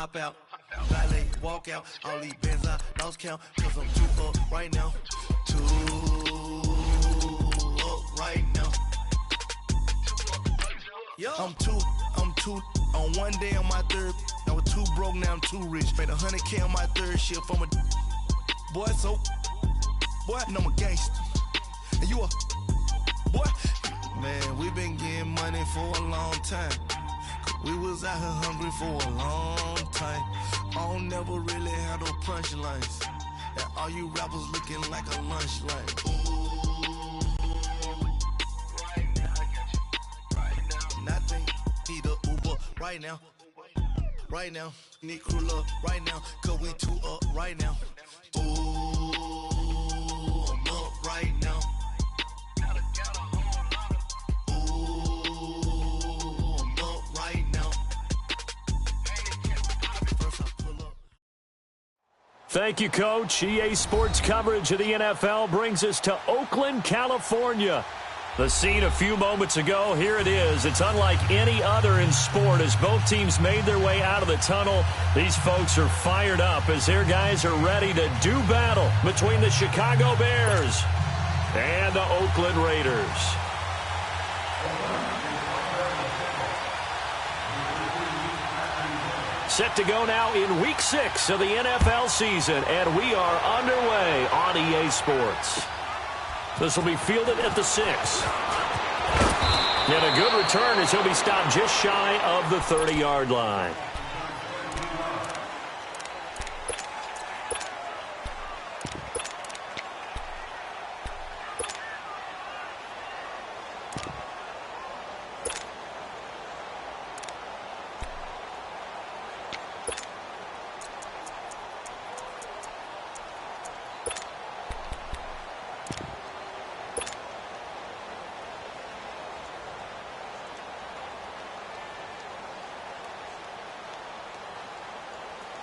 hop out, valet, walk out, all these bands I lost count, cause I'm too up right now, too up right now. I'm too, on one day on my third, I was too broke, now I'm too rich. Made 100K on my third shift from a boy, so, boy, no, I'm a gangster. And you a, boy, man, we been getting money for a long time. We was out here hungry for a long time. I don't never really have no punchlines. And all you rappers looking like a lunch line. Ooh, right now, I got you. Right now, nothing. Need a Uber right now. Right now, need crew love right now. Cause we too up right now. Ooh, I'm up right now. Thank you, Coach. EA Sports coverage of the NFL brings us to Oakland, California. The scene a few moments ago, here it is. It's unlike any other in sport as both teams made their way out of the tunnel. These folks are fired up as their guys are ready to do battle between the Chicago Bears and the Oakland Raiders. Set to go now in Week 6 of the NFL season, and we are underway on EA Sports. This will be fielded at the 6. And a good return as he'll be stopped just shy of the 30-yard line.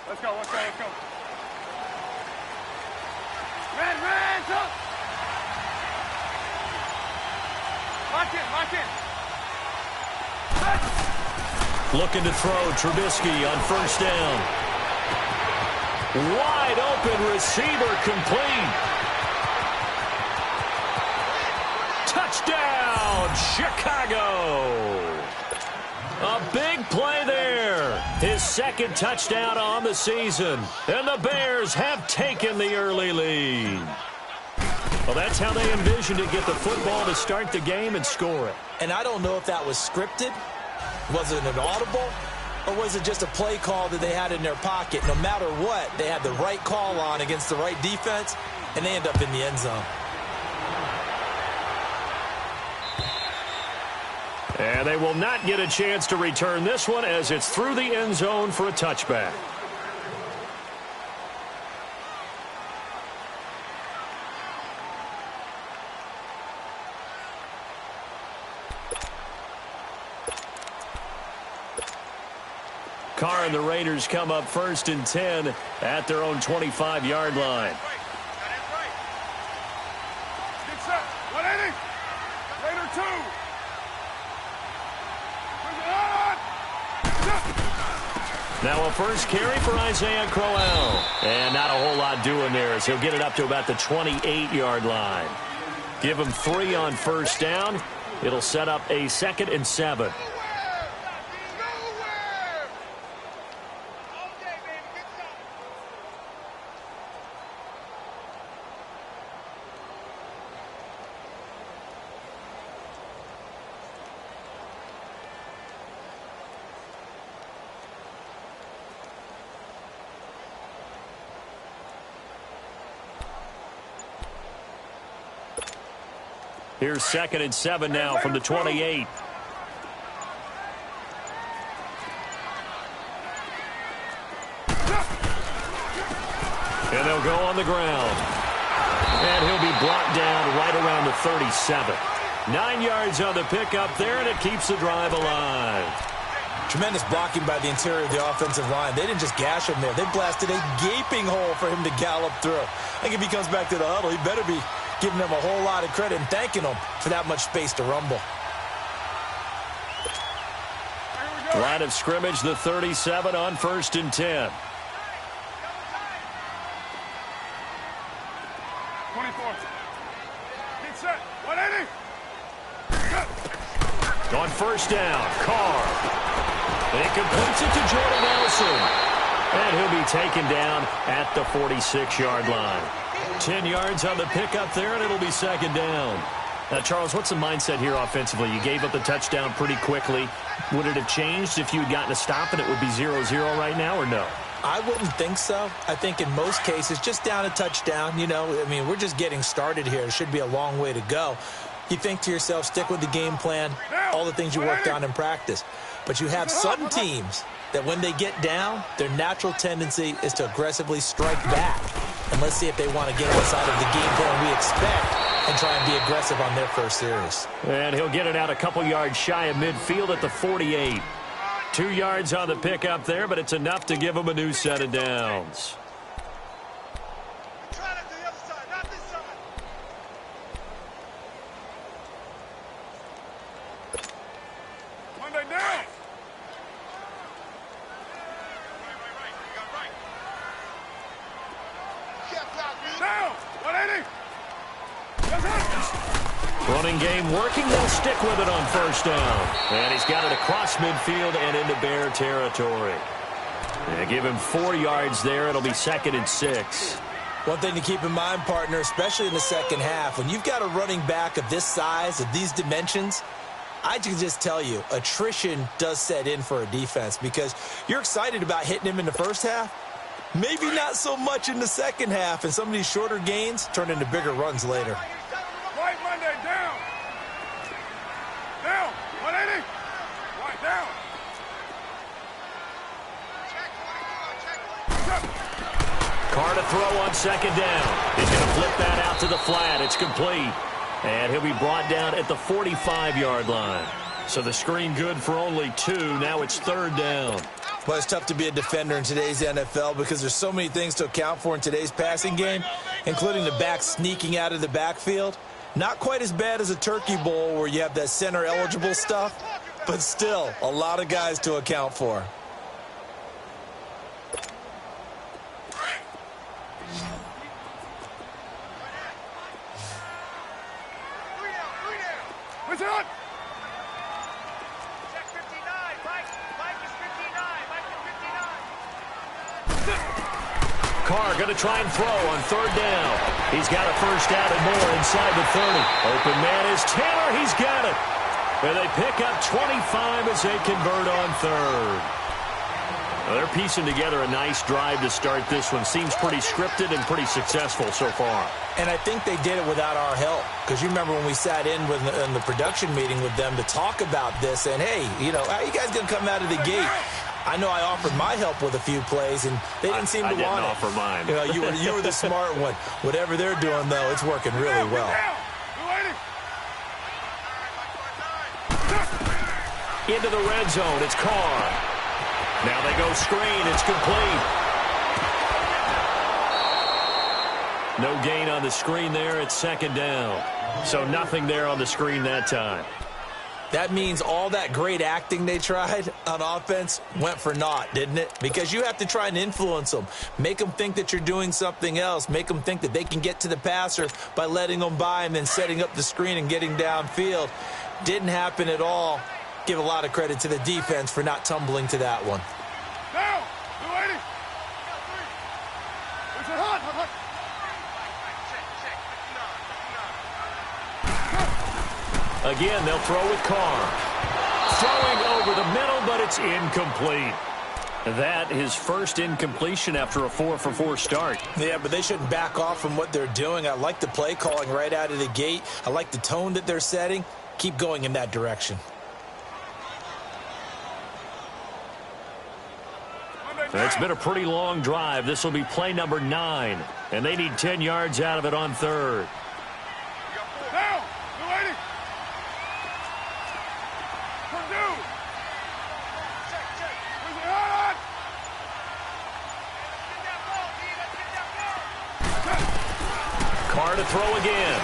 Let's go. Red, up! Lock in. Looking to throw, Trubisky on first down. Wide open receiver complete. Touchdown, Chicago! A big play there. His second touchdown on the season. And the Bears have taken the early lead. Well, that's how they envisioned to get the football to start the game and score it. And I don't know if that was scripted. Was it an audible? Or was it just a play call that they had in their pocket? No matter what, they had the right call on against the right defense, and they end up in the end zone. And they will not get a chance to return this one as it's through the end zone for a touchback. Carr and the Raiders come up first and 10 at their own 25-yard line. Get set. 180. Raider 2. Now a first carry for Isaiah Crowell. And not a whole lot doing there as he'll get it up to about the 28-yard line. Give him 3 on first down. It'll set up a 2nd and 7. Here's 2nd and 7 now from the 28. And they'll go on the ground. And he'll be brought down right around the 37. 9 yards on the pickup there, and it keeps the drive alive. Tremendous blocking by the interior of the offensive line. They didn't just gash him there. They blasted a gaping hole for him to gallop through. I think if he comes back to the huddle, he better be giving them a whole lot of credit and thanking them for that much space to rumble. Here we Line of scrimmage, the 37 on 1st and 10. 24. Get set. 180. On 1st down, Carr. And he completes it to Jordan Nelson. And he'll be taken down at the 46-yard line. 10 yards on the pickup there, and it'll be 2nd down. Now, Charles, what's the mindset here offensively? You gave up the touchdown pretty quickly. Would it have changed if you had gotten a stop and it would be 0-0 right now, or no? I wouldn't think so. I think in most cases, just down a touchdown, you know, I mean, we're just getting started here. It should be a long way to go. You think to yourself, stick with the game plan, all the things you worked on in practice. But you have some teams that when they get down, their natural tendency is to aggressively strike back. And let's see if they want to get outside of the game plan we expect and try and be aggressive on their first series. And he'll get it out a couple yards shy of midfield at the 48. 2 yards on the pickup there, but it's enough to give him a new set of downs. Try that to the other side, not this side. Monday down. Down. 180. Running game working. They'll stick with it on 1st down. And he's got it across midfield and into Bear territory. And give him 4 yards there. It'll be 2nd and 6. One thing to keep in mind, partner, especially in the second half, when you've got a running back of this size, of these dimensions, I can just tell you, attrition does set in for a defense because you're excited about hitting him in the first half. Maybe not so much in the second half, and some of these shorter gains turn into bigger runs later. Right Monday, down. Down. 180. Right down. Carr to throw on 2nd down. He's going to flip that out to the flat. It's complete. And he'll be brought down at the 45-yard line. So the screen good for only 2. Now it's 3rd down. Well, it's tough to be a defender in today's NFL because there's so many things to account for in today's passing game, including the back sneaking out of the backfield. Not quite as bad as a turkey bowl where you have that center-eligible stuff, but still a lot of guys to account for. What's it on? Check 59. Mike is 59. Mike is 59. Carr going to try and throw on 3rd down. He's got a 1st down and more inside the 30. Open man is Taylor. He's got it. And they pick up 25 as they convert on 3rd. Well, they're piecing together a nice drive to start this one. Seems pretty scripted and pretty successful so far. And I think they did it without our help. Because you remember when we sat in the production meeting with them to talk about this. And, hey, you know, how are you guys going to come out of the gate? I know I offered my help with a few plays, and they didn't seem to want it. I didn't offer mine. You know, you were the smart one. Whatever they're doing, though, it's working really well. Into the red zone. It's Carr. Now they go screen. It's complete. No gain on the screen there. It's 2nd down. So nothing there on the screen that time. That means all that great acting they tried on offense went for naught, didn't it? Because you have to try and influence them. Make them think that you're doing something else. Make them think that they can get to the passer by letting them by and then setting up the screen and getting downfield. Didn't happen at all. Give a lot of credit to the defense for not tumbling to that one. Down. 280. Where's it hot? Again, they'll throw with Carr. Throwing over the middle, but it's incomplete. That his first incompletion after a 4-for-4 start. Yeah, but they shouldn't back off from what they're doing. I like the play calling right out of the gate. I like the tone that they're setting. Keep going in that direction. It's been a pretty long drive. This will be play number 9. And they need 10 yards out of it on 3rd. Down. 280. Purdue. Where's it hot? Carr to throw again.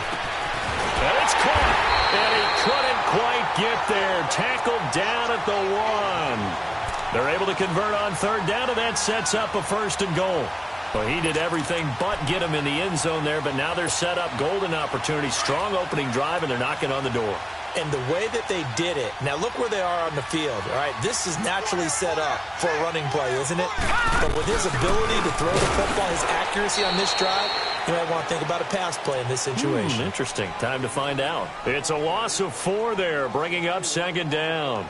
And it's caught. And he couldn't quite get there. Tackled down at the 1. They're able to convert on third down, and that sets up a first and goal. Well, he did everything but get him in the end zone there, but now they're set up golden opportunity. Strong opening drive, and they're knocking on the door. And the way that they did it, now look where they are on the field, all right? This is naturally set up for a running play, isn't it? But with his ability to throw the football, his accuracy on this drive, you might want to think about a pass play in this situation. Interesting. Time to find out. It's a loss of 4 there, bringing up second down.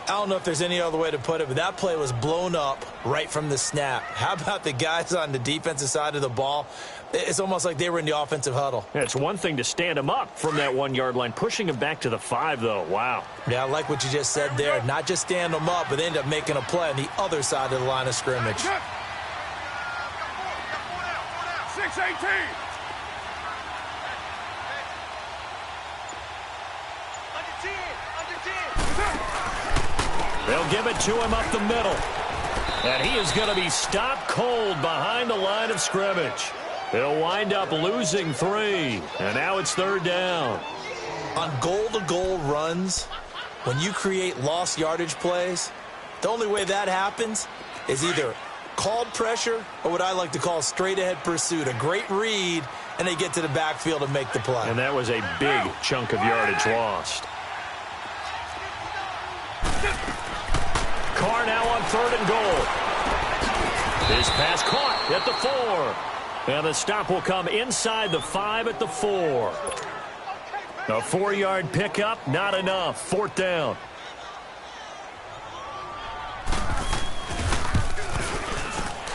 I don't know if there's any other way to put it, but that play was blown up right from the snap. How about the guys on the defensive side of the ball? It's almost like they were in the offensive huddle. Yeah, it's one thing to stand him up from that 1-yard line. Pushing him back to the 5, though. Wow. Yeah, I like what you just said there. Not just stand them up, but end up making a play on the other side of the line of scrimmage. 6-18. They'll give it to him up the middle. And he is going to be stopped cold behind the line of scrimmage. He'll wind up losing 3. And now it's third down. On goal-to-goal runs, when you create lost yardage plays, the only way that happens is either called pressure or what I like to call straight-ahead pursuit. A great read, and they get to the backfield and make the play. And that was a big chunk of yardage lost. Carr now on third and goal. His pass caught at the 4. And the stop will come inside the 5 at the 4. A 4-yard pickup, not enough. Fourth down.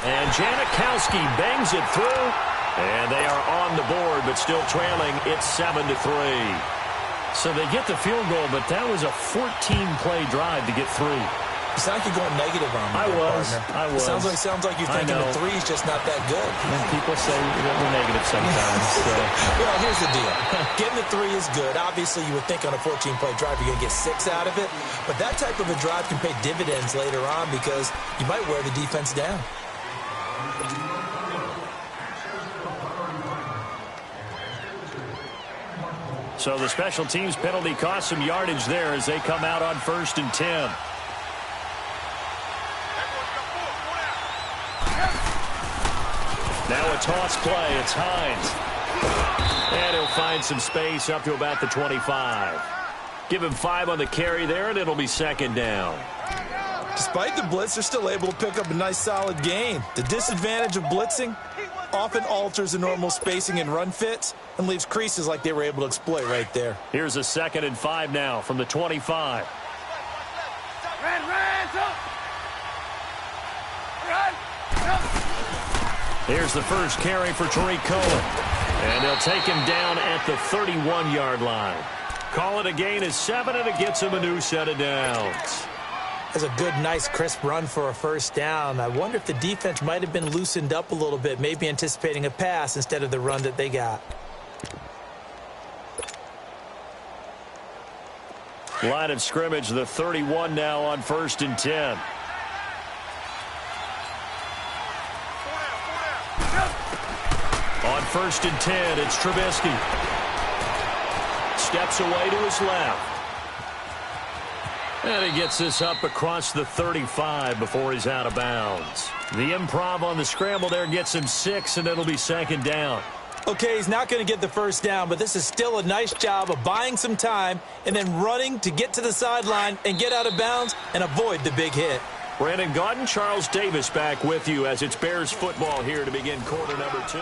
And Janikowski bangs it through. And they are on the board, but still trailing. It's 7-3. So they get the field goal, but that was a 14-play drive to get 3. You sound like you're going negative on me. I was. Sounds like you're thinking the 3 is just not that good. And people say we're negative sometimes. So. Well, here's the deal. Getting the 3 is good. Obviously, you would think on a 14-play drive you're going to get 6 out of it. But that type of a drive can pay dividends later on because you might wear the defense down. So the special teams penalty cost some yardage there as they come out on 1st and 10. Now a toss play. It's Hines. And he'll find some space up to about the 25. Give him 5 on the carry there, and it'll be second down. Despite the blitz, they're still able to pick up a nice, solid gain. The disadvantage of blitzing often alters the normal spacing and run fits and leaves creases like they were able to exploit right there. Here's a 2nd and 5 now from the 25. Here's the first carry for Tariq Cohen. And they'll take him down at the 31-yard line. Call it a gain of 7, and it gets him a new set of downs. That's a good, nice, crisp run for a first down. I wonder if the defense might have been loosened up a little bit, maybe anticipating a pass instead of the run that they got. Line of scrimmage, the 31 now on 1st and 10. On 1st and 10, it's Trubisky. Steps away to his left. And he gets this up across the 35 before he's out of bounds. The improv on the scramble there gets him 6, and it'll be second down. Okay, he's not going to get the first down, but this is still a nice job of buying some time and then running to get to the sideline and get out of bounds and avoid the big hit. Brandon Gaudin, Charles Davis back with you as it's Bears football here to begin quarter number 2.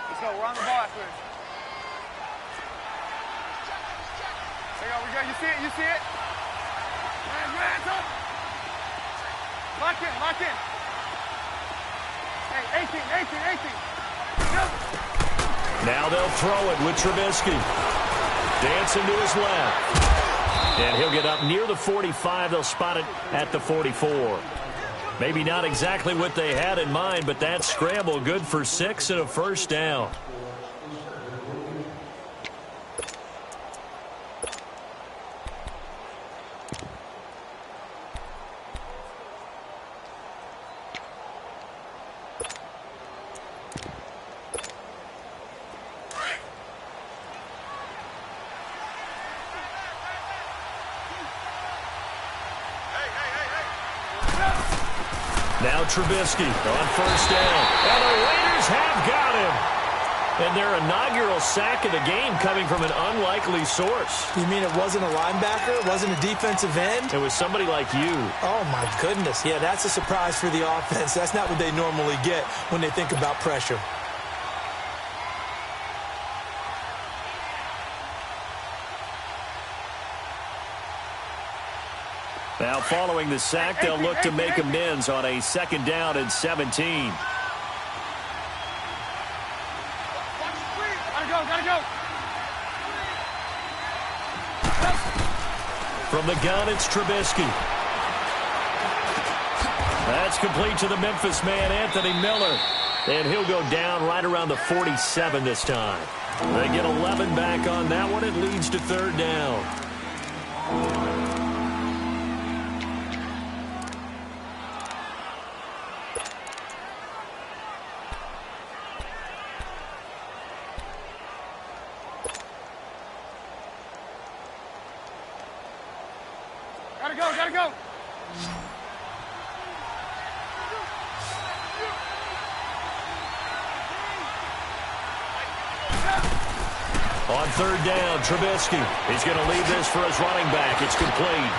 Let's go. We're on the ball after this. There you go. We go. You see it? You see it? Man, up. Lock in, lock in. Hey, 18. Yep. Now they'll throw it with Trubisky. Dancing to his left. And he'll get up near the 45. They'll spot it at the 44. Maybe not exactly what they had in mind, but that scramble good for 6 and a first down. Now Trubisky on first down. And the Raiders have got him. And their inaugural sack of the game coming from an unlikely source. You mean it wasn't a linebacker? It wasn't a defensive end? It was somebody like you. Oh, my goodness. Yeah, that's a surprise for the offense. That's not what they normally get when they think about pressure. Now following the sack, they'll look to make amends on a 2nd down and 17. Gotta go. From the gun, it's Trubisky. That's complete to the Memphis man, Anthony Miller. And he'll go down right around the 47 this time. They get 11 back on that one. It leads to 3rd down. Gotta go. On 3rd down, Trubisky. He's going to leave this for his running back. It's complete.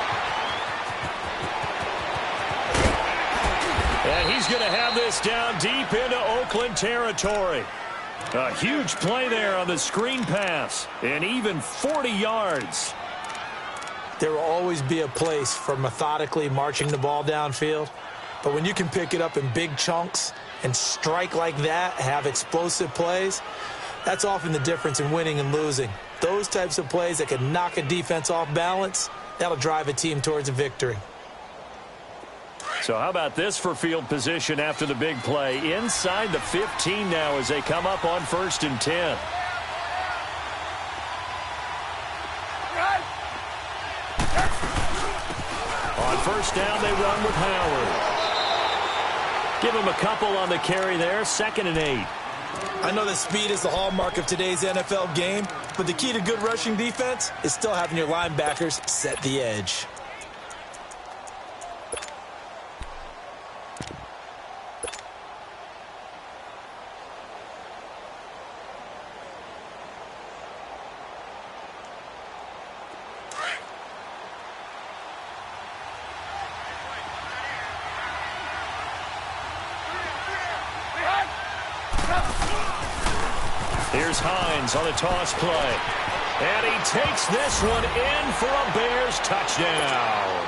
And he's going to have this down deep into Oakland territory. A huge play there on the screen pass. And even 40 yards. There will always be a place for methodically marching the ball downfield. But when you can pick it up in big chunks and strike like that, have explosive plays, that's often the difference in winning and losing. Those types of plays that can knock a defense off balance, that'll drive a team towards a victory. So how about this for field position after the big play? Inside the 15 now as they come up on 1st and 10. On 1st down, they run with Howard. Give him a couple on the carry there. 2nd and 8. I know that speed is the hallmark of today's NFL game, but the key to good rushing defense is still having your linebackers set the edge. Here's Hines on a toss play. And he takes this one in for a Bears touchdown.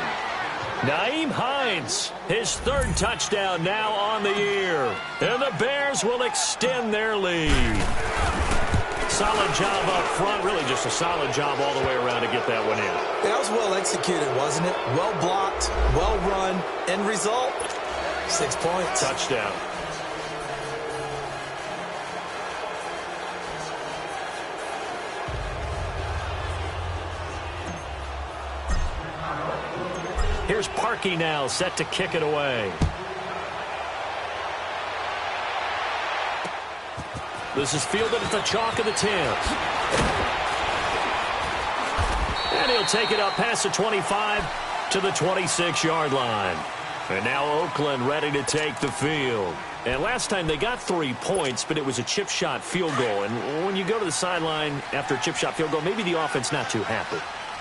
Nyheim Hines, his 3rd touchdown now on the year. And the Bears will extend their lead. Solid job up front. Really just a solid job all the way around to get that one in. That was well executed, wasn't it? Well blocked, well run. End result, 6 points. Touchdown. Here's Parkey now, set to kick it away. This is fielded at the chalk of the 10. And he'll take it up past the 25 to the 26-yard line. And now Oakland ready to take the field. And last time they got 3 points, but it was a chip shot field goal. And when you go to the sideline after a chip shot field goal, maybe the offense not too happy.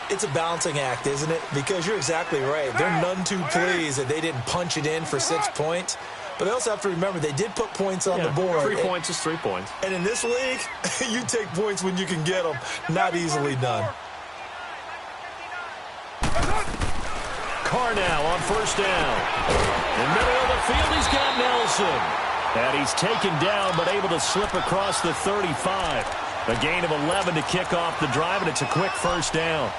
It's a balancing act, isn't it? Because you're exactly right. They're none too pleased that they didn't punch it in for 6 points. But they also have to remember they did put points on the board. 3 points is 3 points. And in this league, you take points when you can get them. Not easily done. Carr now on 1st down. In the middle of the field, he's got Nelson. And he's taken down, but able to slip across the 35. A gain of 11 to kick off the drive, and it's a quick 1st down.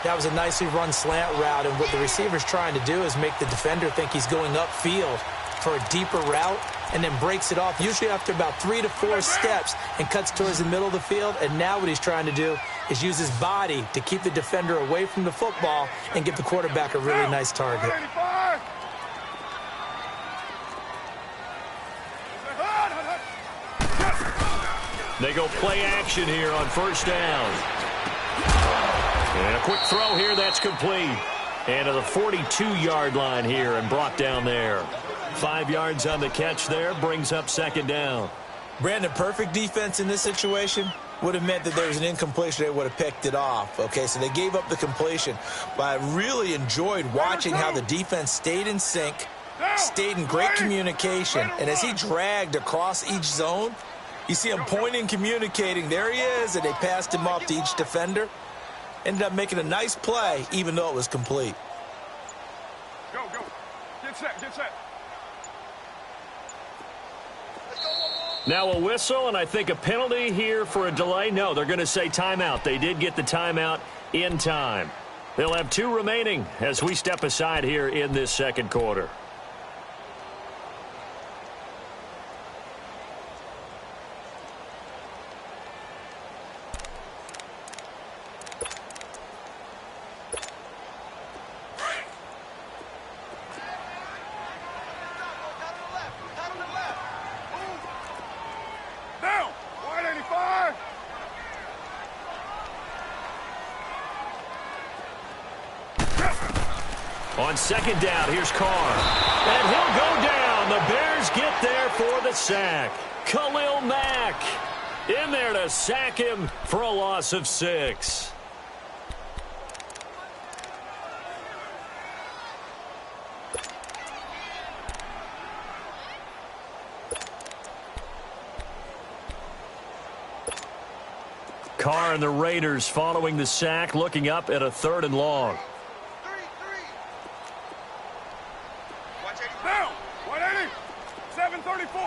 That was a nicely run slant route, and what the receiver's trying to do is make the defender think he's going upfield for a deeper route, and then breaks it off, usually after about 3 to 4 steps, and cuts towards the middle of the field. And now what he's trying to do is use his body to keep the defender away from the football and give the quarterback a really nice target. They go play action here on 1st down. And a quick throw here, that's complete. And to the 42-yard line here and brought down there. 5 yards on the catch there, brings up second down. Brandon, perfect defense in this situation would have meant that there was an incompletion. They would have picked it off. Okay, so they gave up the completion. But I really enjoyed watching how the defense stayed in sync, stayed in great communication. And as he dragged across each zone, you see him pointing, communicating. There he is, and they passed him off to each defender. Ended up making a nice play, even though it was complete. Go, go. Get set, get set. Now a whistle, and I think a penalty here for a delay. No, they're going to say timeout. They did get the timeout in time. They'll have 2 remaining as we step aside here in this second quarter. On second down, here's Carr. And he'll go down. The Bears get there for the sack. Khalil Mack in there to sack him for a loss of 6. Carr and the Raiders following the sack, looking up at a 3rd and long. Down. 180. 734.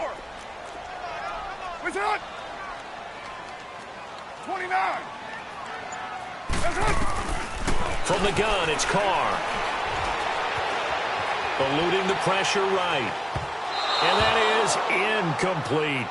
What's it? 29. That's it. From the gun, it's Carr. Eluding the pressure right. And that is incomplete.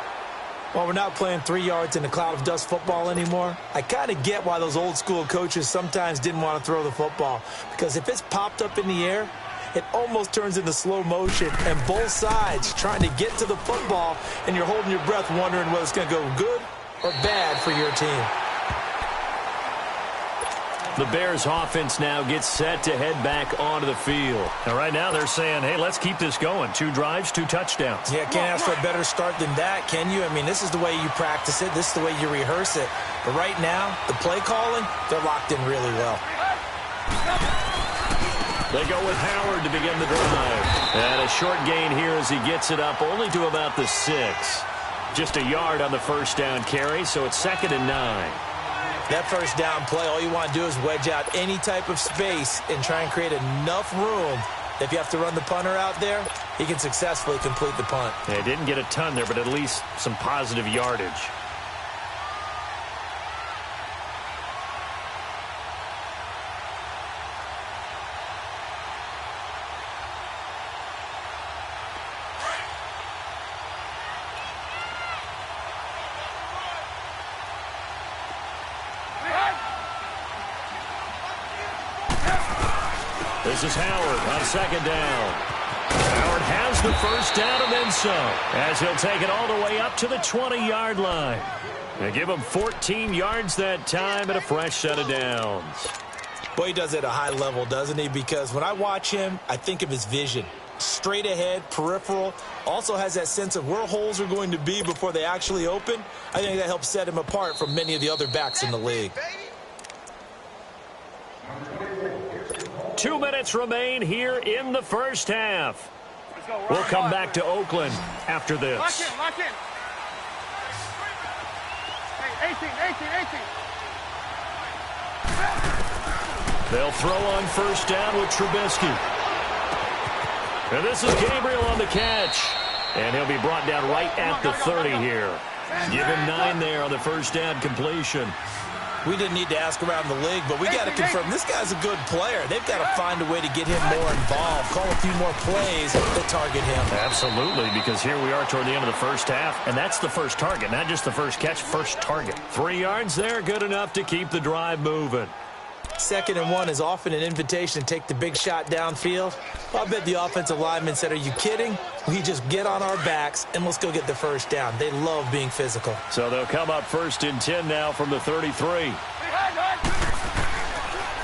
Well, we're not playing 3 yards in a cloud of dust football anymore. I kind of get why those old school coaches sometimes didn't want to throw the football. Because if it's popped up in the air, it almost turns into slow motion, and both sides trying to get to the football, and you're holding your breath wondering whether it's going to go good or bad for your team. The Bears offense now gets set to head back onto the field. And right now they're saying, hey, let's keep this going. 2 drives, 2 touchdowns. Yeah, can't ask for a better start than that, can you? I mean, this is the way you practice it. This is the way you rehearse it. But right now, the play calling, they're locked in really well. They go with Howard to begin the drive. And a short gain here as he gets it up only to about the 6. Just a yard on the first down carry, so it's 2nd and 9. That first down play, all you want to do is wedge out any type of space and try and create enough room. If you have to run the punter out there, he can successfully complete the punt. Yeah, didn't get a ton there, but at least some positive yardage. This is Howard on second down. Howard has the first down and then some, as he'll take it all the way up to the 20-yard line. They give him 14 yards that time and a fresh set of downs. Boy, he does it at a high level, doesn't he? Because when I watch him, I think of his vision. Straight ahead, peripheral, also has that sense of where holes are going to be before they actually open. I think that helps set him apart from many of the other backs in the league. 2 minutes remain here in the first half. We'll come back to Oakland after this. Lock in, lock in. Hey, 18. They'll throw on first down with Trubisky. And this is Gabriel on the catch. And he'll be brought down right at the 30 here. Give him 9 there on the first down completion. We didn't need to ask around the league, but we got to confirm this guy's a good player. They've got to find a way to get him more involved, call a few more plays that target him. Absolutely, because here we are toward the end of the first half, and that's the first target, not just the first catch, first target. 3 yards there, good enough to keep the drive moving. 2nd and 1 is often an invitation to take the big shot downfield. I bet the offensive lineman said, are you kidding? We just get on our backs and let's go get the first down. They love being physical. So they'll come up 1st and 10 now from the 33.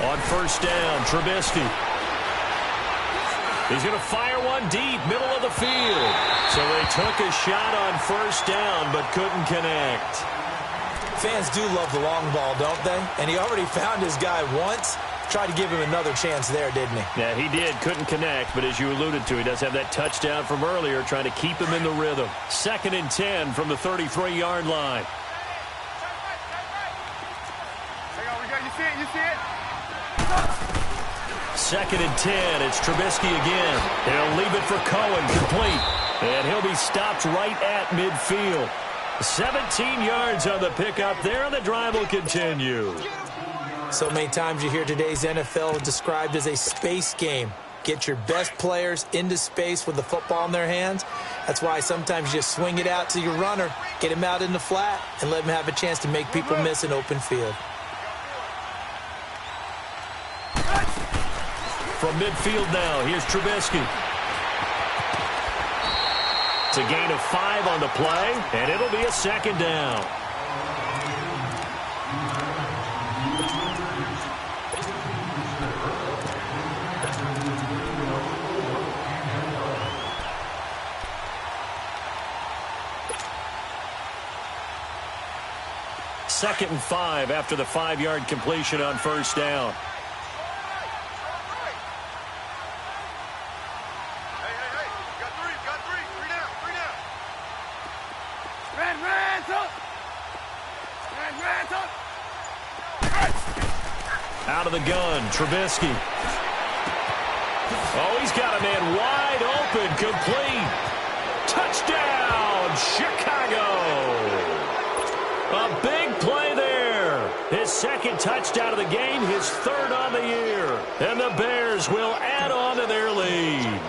On first down, Trubisky. He's going to fire one deep, middle of the field. So they took a shot on first down, but couldn't connect. Fans do love the long ball, don't they? And he already found his guy once. Tried to give him another chance there, didn't he? Yeah, he did. Couldn't connect, but as you alluded to, he does have that touchdown from earlier, trying to keep him in the rhythm. 2nd and 10 from the 33-yard line. Hang on, you see it, you see it? 2nd and 10. It's Trubisky again. He'll leave it for Cohen, complete. And he'll be stopped right at midfield. 17 yards on the pickup there, and the drive will continue. So many times you hear today's NFL described as a space game. Get your best players into space with the football in their hands. That's why sometimes you just swing it out to your runner, get him out in the flat, and let him have a chance to make people miss an open field. From midfield now, here's Trubisky. It's a gain of 5 on the play, and it'll be a 2nd down. Second and 5 after the 5-yard completion on first down. Out of the gun, Trubisky. Oh, he's got a man wide open, complete. Touchdown, Chicago. A big play there. His 2nd touchdown of the game, his 3rd on the year. And the Bears will add on to their lead.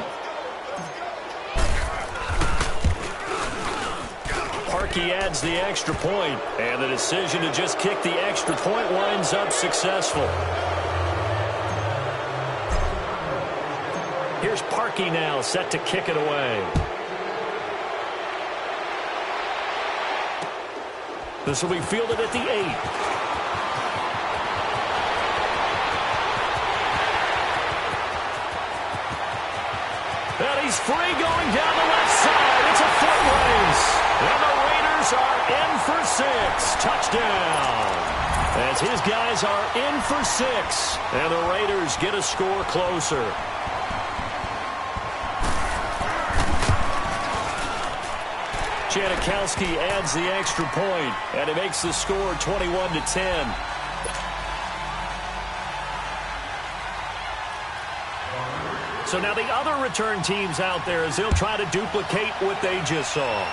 Parkey adds the extra point, and the decision to just kick the extra point winds up successful. Here's Parkey now, set to kick it away. This will be fielded at the 8. And he's free going down the left side. It's a foot race. And the Raiders are in for 6. Touchdown. As his guys are in for 6. And the Raiders get a score closer. Janikowski adds the extra point, and it makes the score 21-10. So now the other return teams out there as they'll try to duplicate what they just saw.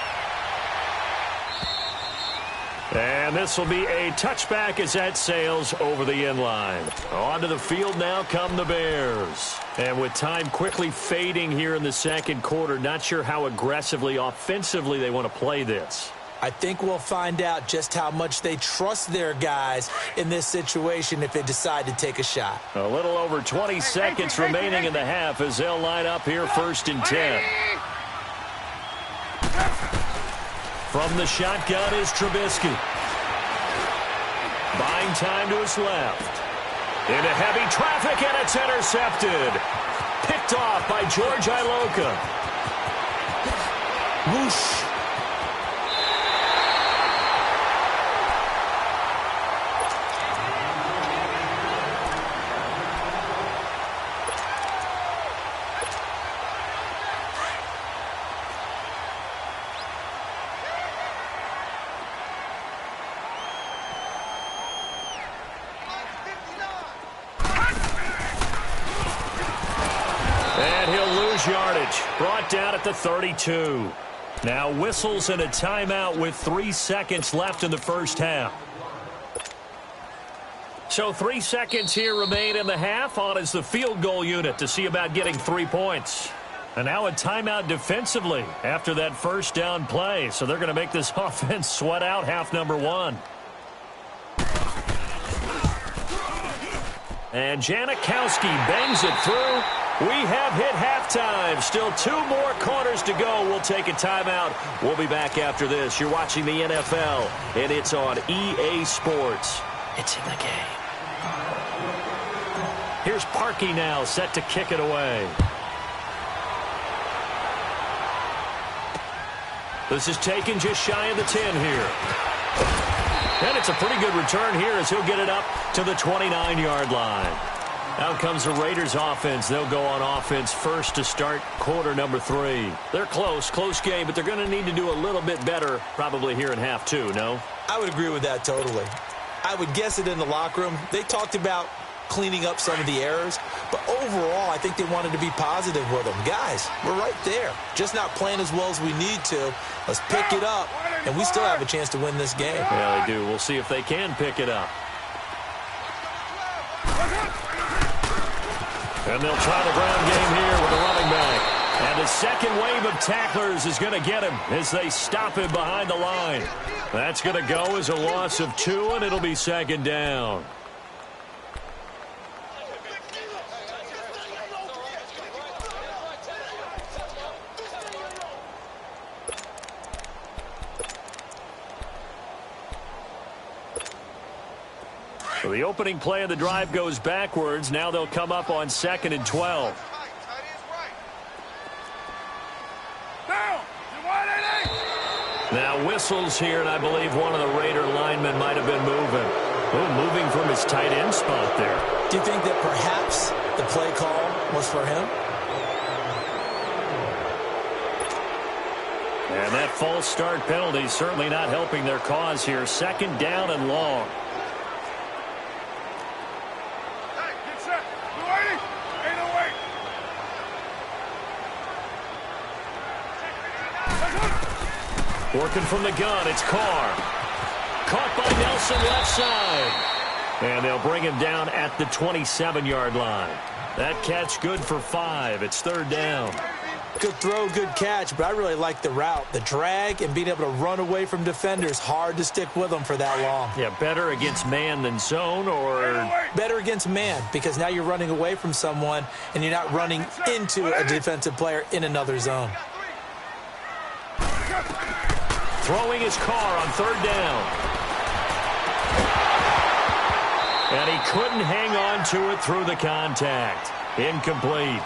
And this will be a touchback as that sails over the end line. Onto the field now come the Bears. And with time quickly fading here in the 2nd quarter, not sure how aggressively, offensively they want to play this. I think we'll find out just how much they trust their guys in this situation if they decide to take a shot. A little over 20 seconds remaining in the half as they'll line up here 1st and 10. From the shotgun is Trubisky. Buying time to his left. Into heavy traffic, and it's intercepted. Picked off by George Iloka. Whoosh. Yardage brought down at the 32. Now whistles and a timeout with 3 seconds left in the first half. So 3 seconds here remain in the half. On is the field goal unit to see about getting 3 points. And now a timeout defensively after that first down play. So they're going to make this offense sweat out half number 1. And Janikowski bangs it through. We have hit halftime. Still 2 more quarters to go. We'll take a timeout. We'll be back after this. You're watching the NFL, and it's on EA Sports. It's in the game. Here's Parkey now, set to kick it away. This is taken just shy of the 10 here. And it's a pretty good return here as he'll get it up to the 29-yard line. Out comes the Raiders offense. They'll go on offense first to start quarter number 3. They're close game, but they're going to need to do a little bit better probably here in half 2, no? I would agree with that totally. I would guess it in the locker room. They talked about cleaning up some of the errors, but overall I think they wanted to be positive with them. Guys, we're right there. Just not playing as well as we need to. Let's pick it up, and we still have a chance to win this game. Yeah, they do. We'll see if they can pick it up. And they'll try the ground game here with a running back. And the second wave of tacklers is going to get him as they stop him behind the line. That's going to go as a loss of 2, and it'll be second down. So the opening play of the drive goes backwards. Now they'll come up on 2nd and 12. Now whistles here, and I believe one of the Raider linemen might have been moving. Oh, moving from his tight end spot there. Do you think that perhaps the play call was for him? And that false start penalty certainly not helping their cause here. 2nd down and long. Working from the gun, it's Carr. Caught by Nelson left side. And they'll bring him down at the 27-yard line. That catch good for 5. It's 3rd down. Good throw, good catch, but I really like the route. The drag and being able to run away from defenders, hard to stick with them for that long. Yeah, better against man than zone, or? Better against man, because now you're running away from someone and you're not running into a defensive player in another zone. Throwing his Carr on 3rd down. And he couldn't hang on to it through the contact. Incomplete.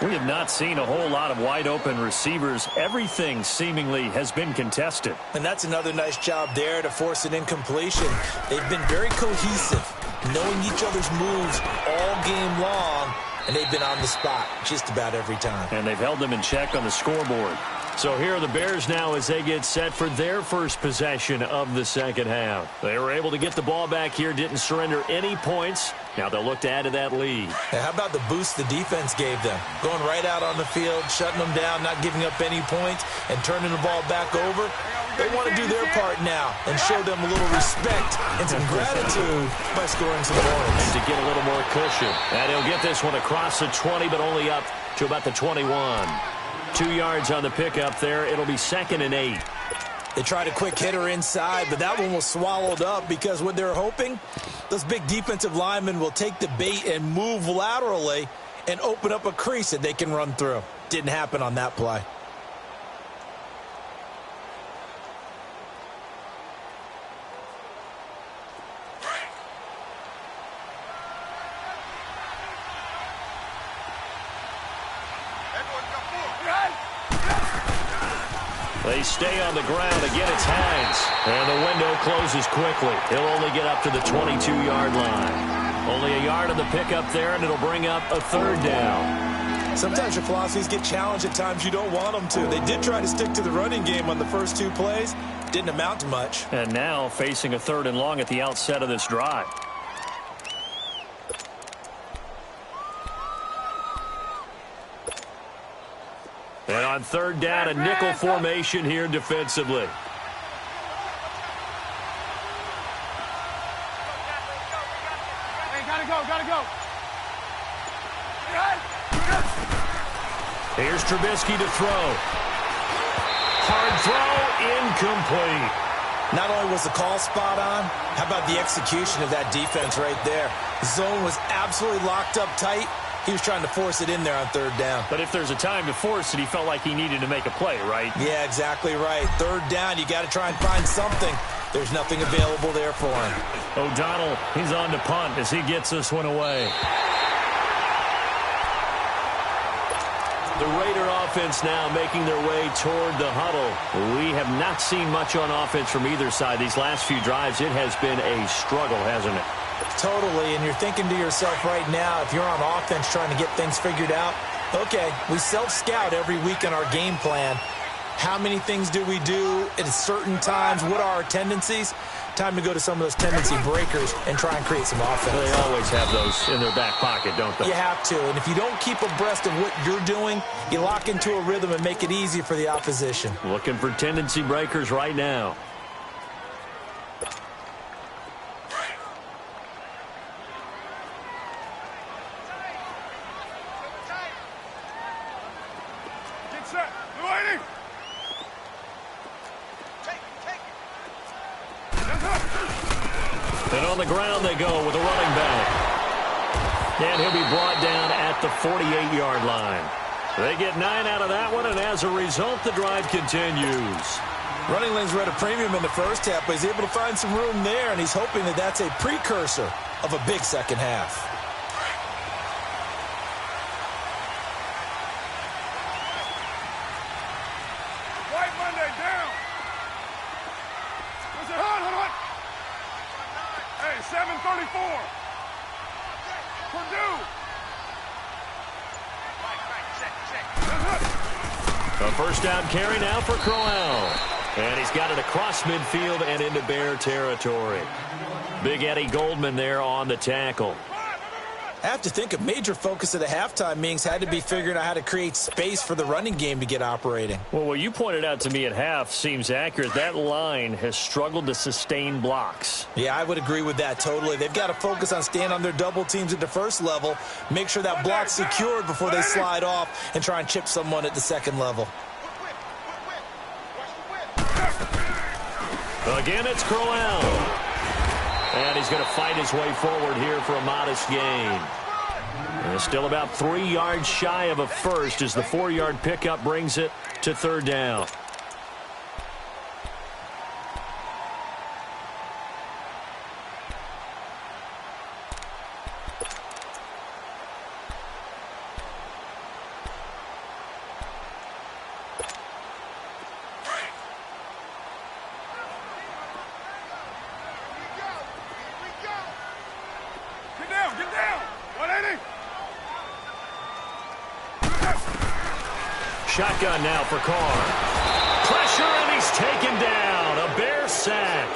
We have not seen a whole lot of wide-open receivers. Everything seemingly has been contested. And that's another nice job there to force an incompletion. They've been very cohesive, knowing each other's moves all game long, and they've been on the spot just about every time. And they've held them in check on the scoreboard. So here are the Bears now as they get set for their first possession of the second half. They were able to get the ball back here, didn't surrender any points. Now they'll look to add to that lead. How about the boost the defense gave them? Going right out on the field, shutting them down, not giving up any points, and turning the ball back over. They want to do their part now and show them a little respect and some gratitude by scoring some points. And to get a little more cushion. And he'll get this one across the 20, but only up to about the 21. 2 yards on the pickup there. It'll be 2nd and 8. They tried a quick hitter inside, but that one was swallowed up because what they're hoping, those big defensive linemen will take the bait and move laterally and open up a crease that they can run through. Didn't happen on that play. They stay on the ground. Again, it's Hines. And the window closes quickly. He'll only get up to the 22-yard line. Only a yard on the pickup there, and it'll bring up a 3rd down. Sometimes your philosophies get challenged at times you don't want them to. They did try to stick to the running game on the first 2 plays. Didn't amount to much. And now facing a 3rd and long at the outset of this drive. And on 3rd down, a nickel formation here defensively. Hey, gotta go. Here's Trubisky to throw. Hard throw, incomplete. Not only was the call spot on, how about the execution of that defense right there? The zone was absolutely locked up tight. He was trying to force it in there on 3rd down. But if there's a time to force it, he felt like he needed to make a play, right? Yeah, exactly right. 3rd down, you got to try and find something. There's nothing available there for him. O'Donnell, he's on to punt as he gets this one away. The Raider offense now making their way toward the huddle. We have not seen much on offense from either side. These last few drives, it has been a struggle, hasn't it? Totally, and you're thinking to yourself right now, if you're on offense trying to get things figured out, okay, we self-scout every week in our game plan. How many things do we do at certain times? What are our tendencies? Time to go to some of those tendency breakers and try and create some offense. They always have those in their back pocket, don't they? You have to, and if you don't keep abreast of what you're doing, you lock into a rhythm and make it easy for the opposition. Looking for tendency breakers right now. Get set. Blue 80. And on the ground they go with a running back. And he'll be brought down at the 48-yard line. They get 9 out of that one, and as a result, the drive continues. Running lanes were at a premium in the first half, but he's able to find some room there, and he's hoping that that's a precursor of a big second half. White Monday down. What's it? Hold on. Hey, 7:34. Purdue. A first down carry now for Crowell. And he's got it across midfield and into Bear territory. Big Eddie Goldman there on the tackle. I have to think a major focus of the halftime meetings had to be figuring out how to create space for the running game to get operating. Well, what you pointed out to me at half seems accurate. That line has struggled to sustain blocks. Yeah, I would agree with that totally. They've got to focus on staying on their double teams at the first level, make sure that block's secured before they slide off and try and chip someone at the second level. Again, it's Crowell. And he's going to fight his way forward here for a modest gain. And still about 3 yards shy of a first as the 4-yard pickup brings it to third down. Get down. 180. Shotgun now for Carr. Pressure, and he's taken down. A Bear sack.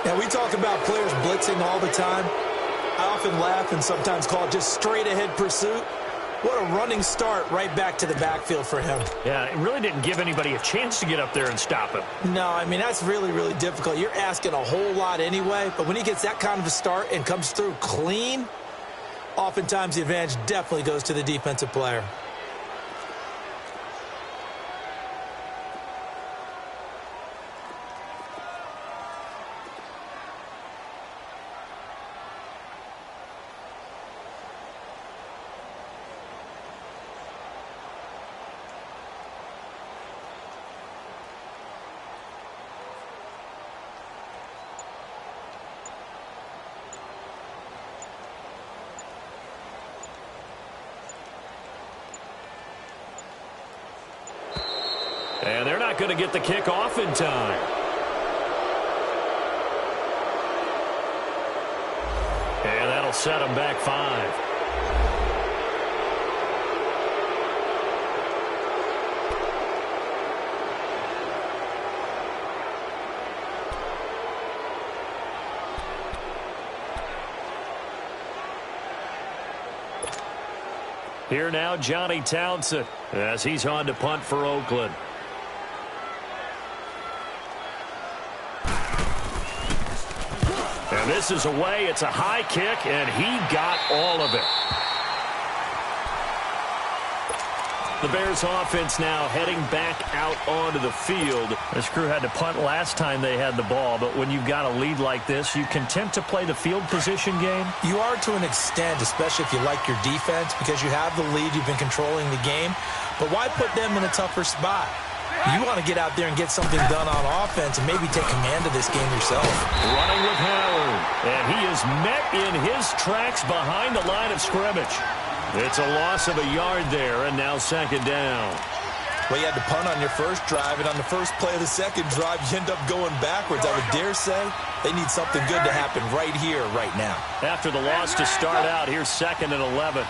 Now, we talk about players blitzing all the time. I often laugh and sometimes call it just straight-ahead pursuit. What a running start right back to the backfield for him. Yeah, it really didn't give anybody a chance to get up there and stop him. No, I mean, that's really, really difficult. You're asking a whole lot anyway, but when he gets that kind of a start and comes through clean, oftentimes the advantage definitely goes to the defensive player. And they're not going to get the kick off in time. And that'll set them back 5. Here now, Johnny Townsend, as he's on to punt for Oakland. And this is away. It's a high kick, and he got all of it. The Bears offense now heading back out onto the field. This crew had to punt last time they had the ball, but when you've got a lead like this, you content to play the field position game? You are to an extent, especially if you like your defense, because you have the lead, you've been controlling the game. But why put them in a tougher spot? You want to get out there and get something done on offense and maybe take command of this game yourself. Running with Howard, and he is met in his tracks behind the line of scrimmage. It's a loss of a yard there, and now second down. Well, you had to punt on your first drive, and on the first play of the second drive, you end up going backwards. I would dare say they need something good to happen right here, right now. After the loss to start out, here's 2nd and 11.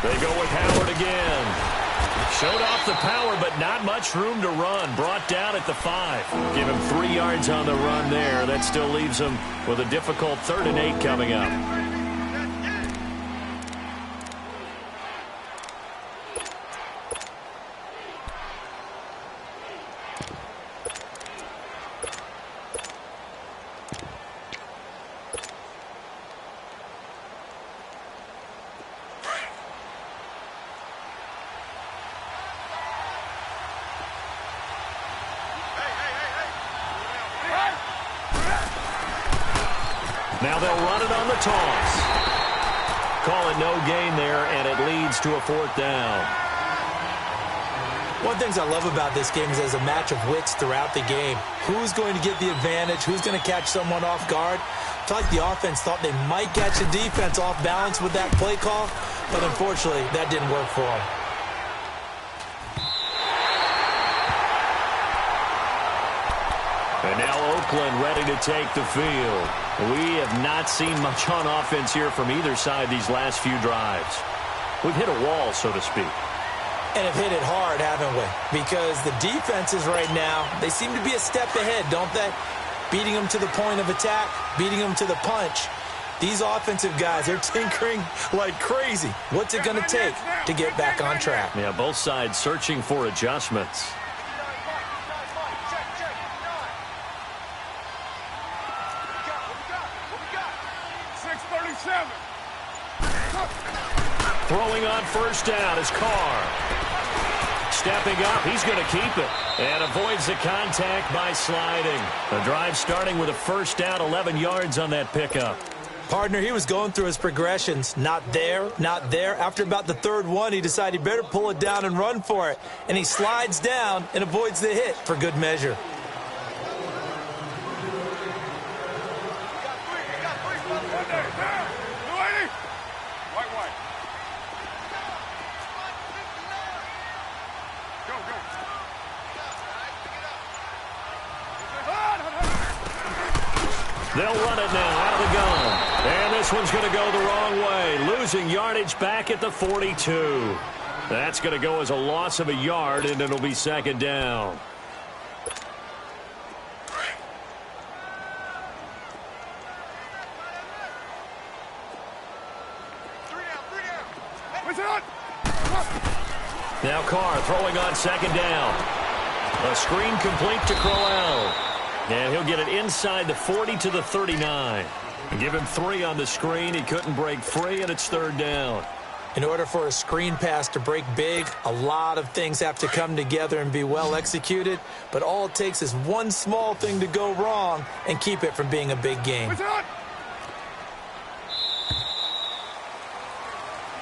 They go with Howard again. Showed off the power, but not much room to run. Brought down at the 5. Give him 3 yards on the run there. That still leaves him with a difficult 3rd and 8 coming up. Now they'll run it on the toss. Call it no gain there, and it leads to a 4th down. One of the things I love about this game is there's a match of wits throughout the game. Who's going to get the advantage? Who's going to catch someone off guard? I feel like the offense thought they might catch the defense off balance with that play call, but unfortunately, that didn't work for them. And now Oakland ready to take the field. We have not seen much on offense here from either side these last few drives. We've hit a wall, so to speak. And have hit it hard, haven't we? Because the defenses right now, they seem to be a step ahead, don't they? Beating them to the point of attack, beating them to the punch. These offensive guys, they're tinkering like crazy. What's it going to take to get back on track? Yeah, both sides searching for adjustments. Throwing on first down is Carr. Stepping up, he's going to keep it. And avoids the contact by sliding. The drive starting with a first down, 11 yards on that pickup. Partner, he was going through his progressions. Not there, not there. After about the 3rd one, he decided he better pull it down and run for it. And he slides down and avoids the hit for good measure. They'll run it now out of the gun. And this one's going to go the wrong way. Losing yardage back at the 42. That's going to go as a loss of a yard, and it'll be second down. Now Carr throwing on second down. A screen complete to Crowell. And he'll get it inside the 40 to the 39. Give him 3 on the screen. He couldn't break free, and it's 3rd down. In order for a screen pass to break big, a lot of things have to come together and be well executed. But all it takes is one small thing to go wrong and keep it from being a big game.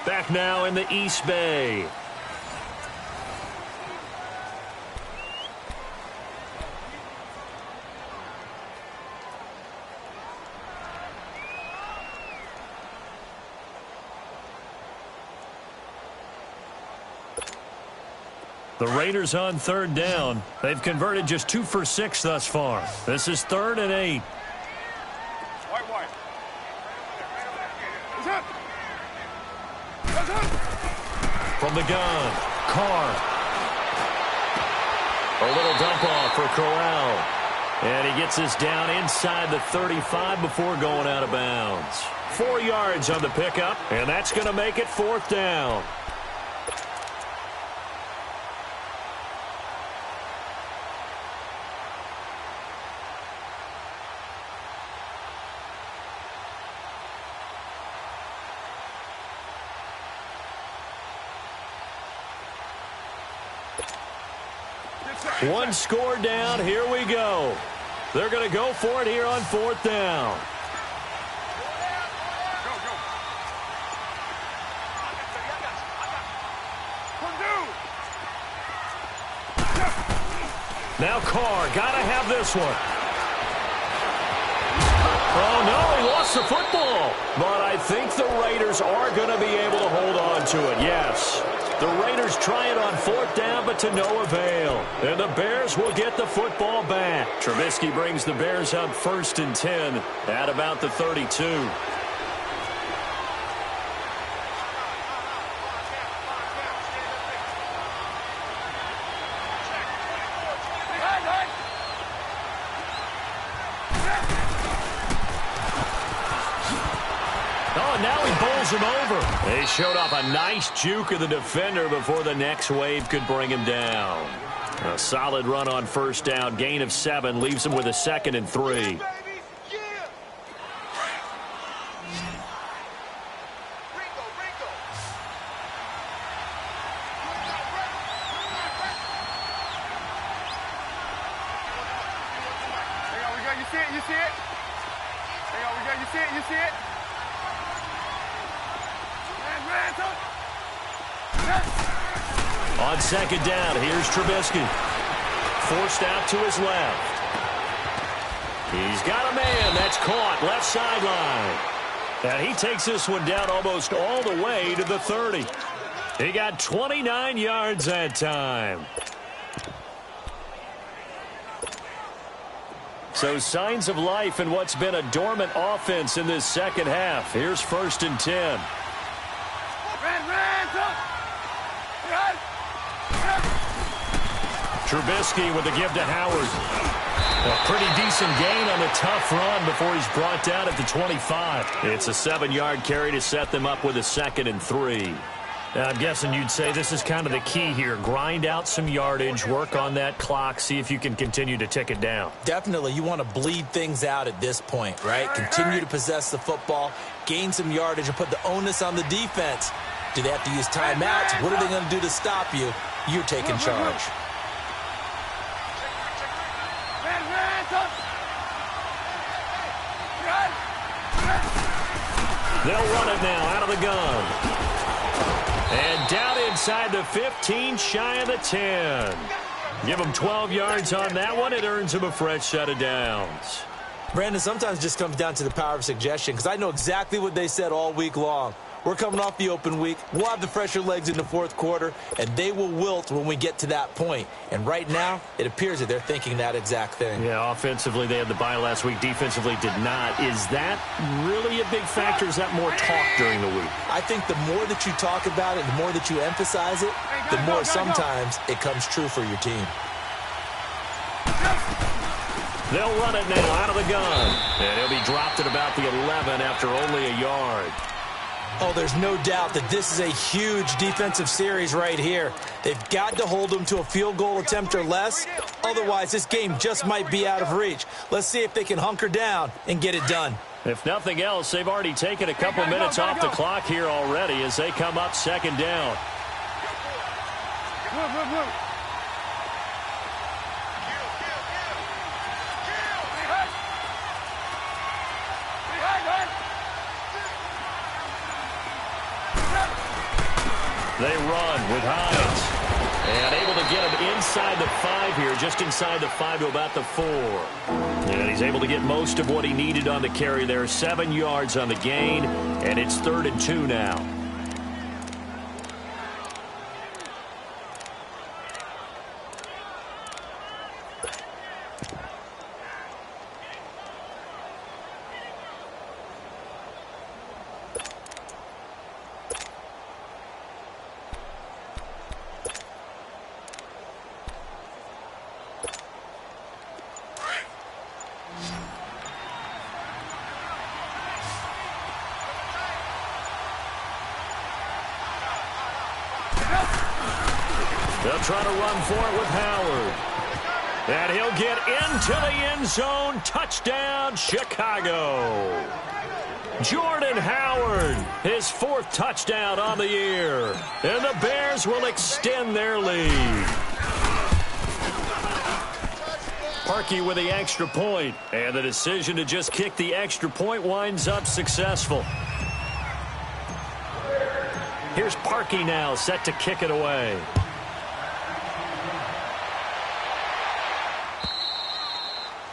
Back now in the East Bay. The Raiders on 3rd down. They've converted just 2 for 6 thus far. This is 3rd and 8. From the gun, Carr. A little dump off for Crowell. And he gets this down inside the 35 before going out of bounds. 4 yards on the pickup, and that's going to make it 4th down. One score down. Here we go. They're going to go for it here on 4th down. Now Carr, got to have this one. Oh, no, he lost the football. But I think the Raiders are going to be able to hold on to it, yes. The Raiders try it on 4th down, but to no avail. And the Bears will get the football back. Trubisky brings the Bears up 1st and 10 at about the 32. Him over. They showed off a nice juke of the defender before the next wave could bring him down. A solid run on 1st down. Gain of 7 leaves him with a 2nd and 3. You see it? Hang on, you see it? You see it? On 2nd down, here's Trubisky. Forced out to his left. He's got a man. That's caught. Left sideline. And he takes this one down almost all the way to the 30. He got 29 yards that time. So signs of life in what's been a dormant offense in this second half. Here's 1st and 10. Trubisky with the give to Howard. A pretty decent gain on the tough run before he's brought down at the 25. It's a 7-yard carry to set them up with a 2nd and 3. I'm guessing you'd say this is kind of the key here. Grind out some yardage, work on that clock, see if you can continue to tick it down. Definitely. You want to bleed things out at this point, right? Continue to possess the football, gain some yardage, and put the onus on the defense. Do they have to use timeouts? What are they going to do to stop you? You're taking charge. They'll run it now out of the gun. And down inside the 15, shy of the 10. Give them 12 yards on that one. It earns them a fresh set of downs. Brandon, sometimes it just comes down to the power of suggestion, because I know exactly what they said all week long. We're coming off the open week. We'll have the fresher legs in the 4th quarter, and they will wilt when we get to that point. And right now, it appears that they're thinking that exact thing. Yeah, offensively, they had the bye last week. Defensively, did not. Is that really a big factor? Is that more talk during the week? I think the more that you talk about it, the more that you emphasize it, the more sometimes it comes true for your team. They'll run it now out of the gun. And he'll be dropped at about the 11 after only a yard. Oh, there's no doubt that this is a huge defensive series right here. They've got to hold them to a field goal attempt or less. Otherwise, this game just might be out of reach. Let's see if they can hunker down and get it done. If nothing else, they've already taken a couple minutes off the clock here already as they come up 2nd down. They run with Hines. And able to get him inside the 5 here, just inside the 5 to about the 4. And he's able to get most of what he needed on the carry there. 7 yards on the gain, and it's 3rd and 2 now. They'll try to run for it with Howard. And he'll get into the end zone. Touchdown, Chicago. Jordan Howard, his 4th touchdown on the year. And the Bears will extend their lead. Parkey with the extra point. And the decision to just kick the extra point winds up successful. Here's Parkey now, set to kick it away.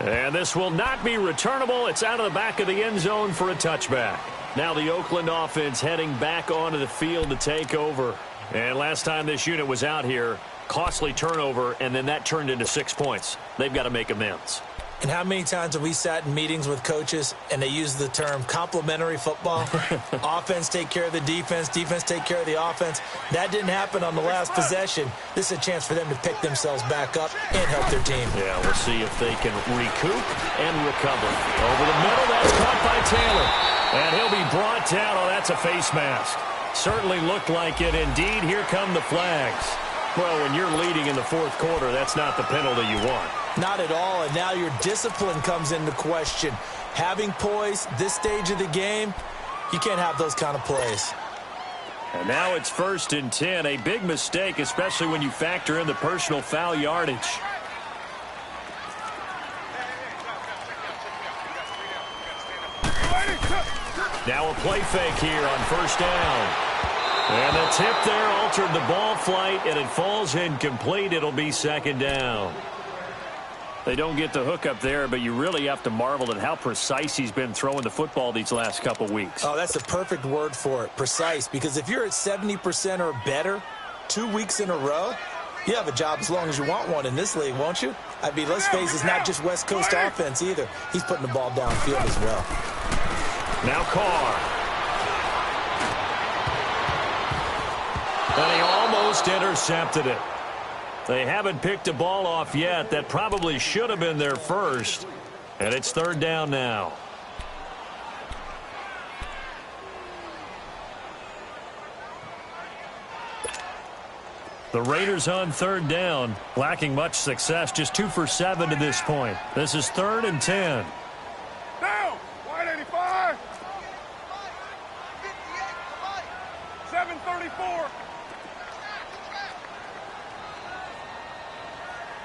And this will not be returnable. It's out of the back of the end zone for a touchback. Now the Oakland offense heading back onto the field to take over. And last time this unit was out here, costly turnover, and then that turned into 6 points. They've got to make amends. And how many times have we sat in meetings with coaches and they use the term complementary football? Offense take care of the defense, defense take care of the offense. That didn't happen on the last possession. This is a chance for them to pick themselves back up and help their team. Yeah, we'll see if they can recoup and recover. Over the middle, that's caught by Taylor. And he'll be brought down. Oh, that's a face mask. Certainly looked like it. Indeed, here come the flags. Well, when you're leading in the fourth quarter, that's not the penalty you want. Not at all, and now your discipline comes into question. Having poise this stage of the game, you can't have those kind of plays. And now it's 1st and 10, a big mistake, especially when you factor in the personal foul yardage. Now a play fake here on 1st down. And the tip there altered the ball flight, and it falls incomplete. It'll be 2nd down. They don't get the hook up there, but you really have to marvel at how precise he's been throwing the football these last couple weeks. Oh, that's a perfect word for it, precise, because if you're at 70% or better 2 weeks in a row, you have a job as long as you want one in this league, won't you? I mean, let's face it, it's not just West Coast offense either. He's putting the ball downfield as well. Now Carr. And he almost intercepted it. They haven't picked a ball off yet. That probably should have been their first. And it's 3rd down now. The Raiders on 3rd down, lacking much success, just 2 for 7 to this point. This is 3rd and 10. Down! 185! 734!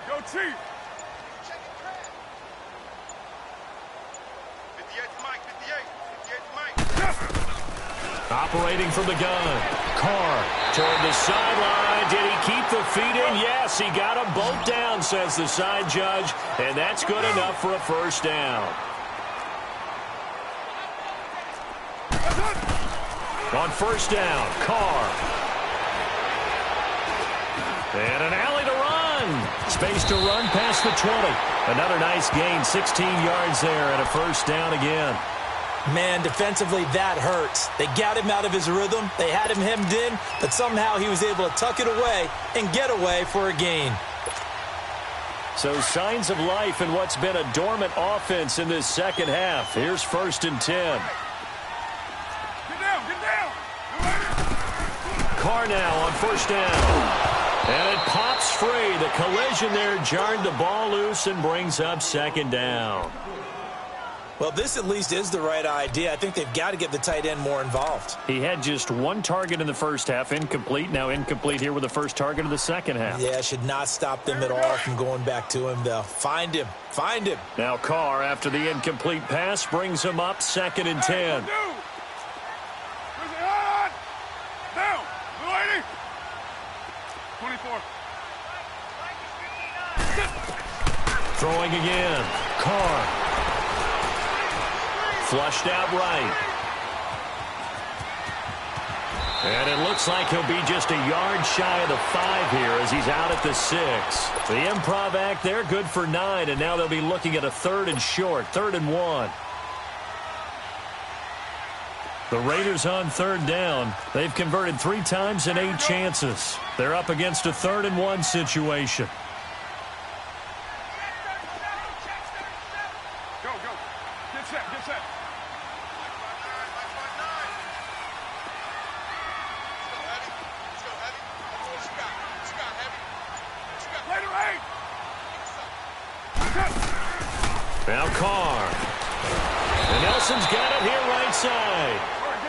Go Chief! 58 to Mike, 58 to Mike. Operating from the gun. Carr toward the sideline. Did he keep the feet in? Yes, he got them both down, says the side judge. And that's good enough for a 1st down. On 1st down, Carr. And an alley to run. Space to run past the 20. Another nice gain, 16 yards there, and a 1st down again. Man, defensively, that hurts. They got him out of his rhythm. They had him hemmed in, but somehow he was able to tuck it away and get away for a gain. So signs of life in what's been a dormant offense in this second half. Here's 1st and 10. Get down, get down! Carr now on 1st down. And it pops free. The collision there jarred the ball loose and brings up 2nd down. Well, this at least is the right idea. I think they've got to get the tight end more involved. He had just 1 target in the first half, incomplete. Now incomplete here with the first target of the second half. Yeah, should not stop them at all from going back to him, though. Find him. Find him. Now Carr, after the incomplete pass, brings him up 2nd and 10. Down, 24. Throwing again. Carr. Flushed out right. And it looks like he'll be just a yard shy of the 5 here as he's out at the 6. The improv act there, good for 9, and now they'll be looking at a 3rd and short, 3rd and 1. The Raiders on 3rd down. They've converted 3 times in 8 chances. They're up against a 3rd and 1 situation. Go, go. Get set, get set. Now Carr. And Nelson's got it here right side.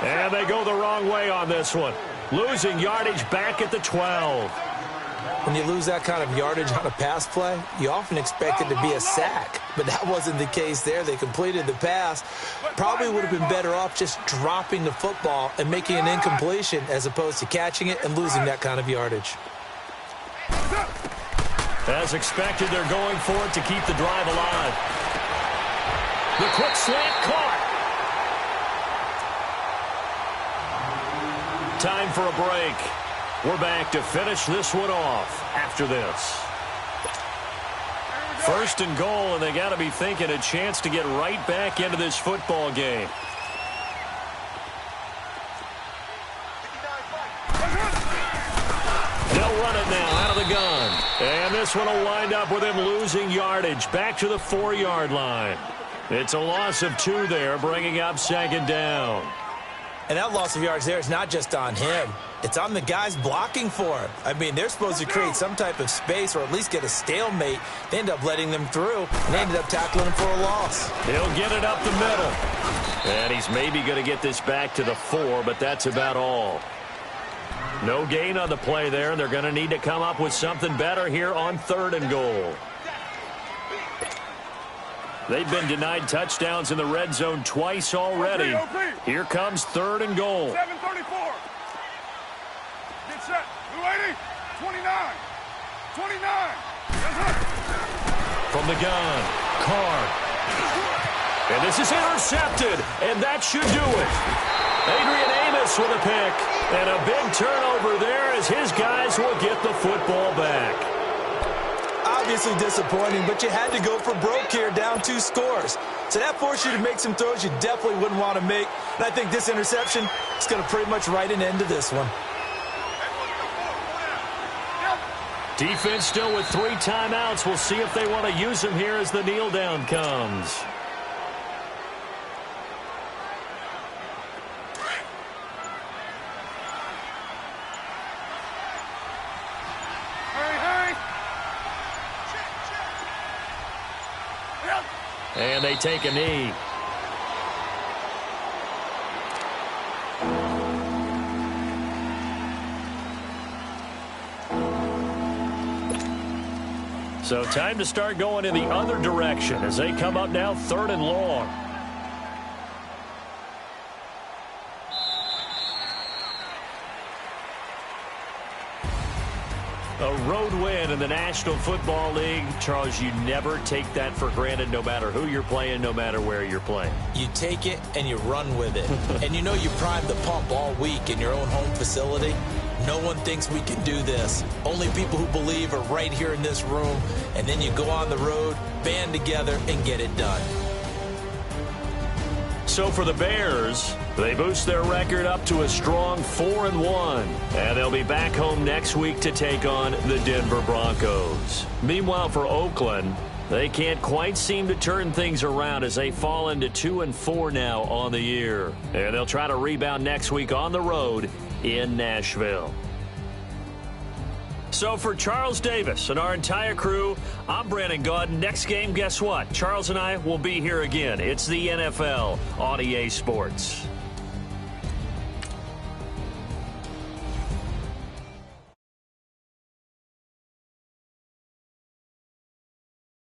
And they go the wrong way on this one. Losing yardage back at the 12. When you lose that kind of yardage on a pass play, you often expect it to be a sack. But that wasn't the case there. They completed the pass. Probably would have been better off just dropping the football and making an incompletion as opposed to catching it and losing that kind of yardage. As expected, they're going for it to keep the drive alive. The quick slant caught. Time for a break. We're back to finish this one off after this. First and goal, and they got to be thinking a chance to get right back into this football game. They'll run it now out of the gun. And this one will wind up with him losing yardage back to the 4-yard line. It's a loss of 2 there, bringing up second down. And that loss of yards there is not just on him. It's on the guys blocking for him. I mean, they're supposed to create some type of space or at least get a stalemate. They end up letting them through, and they ended up tackling him for a loss. He'll get it up the middle. And he's maybe going to get this back to the 4, but that's about all. No gain on the play there, and they're going to need to come up with something better here on 3rd and goal. They've been denied touchdowns in the red zone twice already. Here comes 3rd and goal. 7:34. Get set. Blue 80. 29. 29. From the gun, Carr. And this is intercepted, and that should do it. Adrian Amos with a pick, and a big turnover there as his guys will get the football back. Obviously disappointing, but you had to go for broke here, down 2 scores. So that forced you to make some throws you definitely wouldn't want to make. And I think this interception is going to pretty much write an end to this one. Defense still with 3 timeouts. We'll see if they want to use them here as the kneel down comes. And they take a knee. So time to start going in the other direction as they come up now 3rd and long. A road win in the National Football League. Charles, you never take that for granted no matter who you're playing, no matter where you're playing. You take it and you run with it. And you know you primed the pump all week in your own home facility. No one thinks we can do this. Only people who believe are right here in this room. And then you go on the road, band together, and get it done. So for the Bears, they boost their record up to a strong 4-1. And they'll be back home next week to take on the Denver Broncos. Meanwhile, for Oakland, they can't quite seem to turn things around as they fall into 2-4 now on the year. And they'll try to rebound next week on the road in Nashville. So for Charles Davis and our entire crew, I'm Brandon Gaudin. Next game, guess what? Charles and I will be here again. It's the NFL on EA Sports.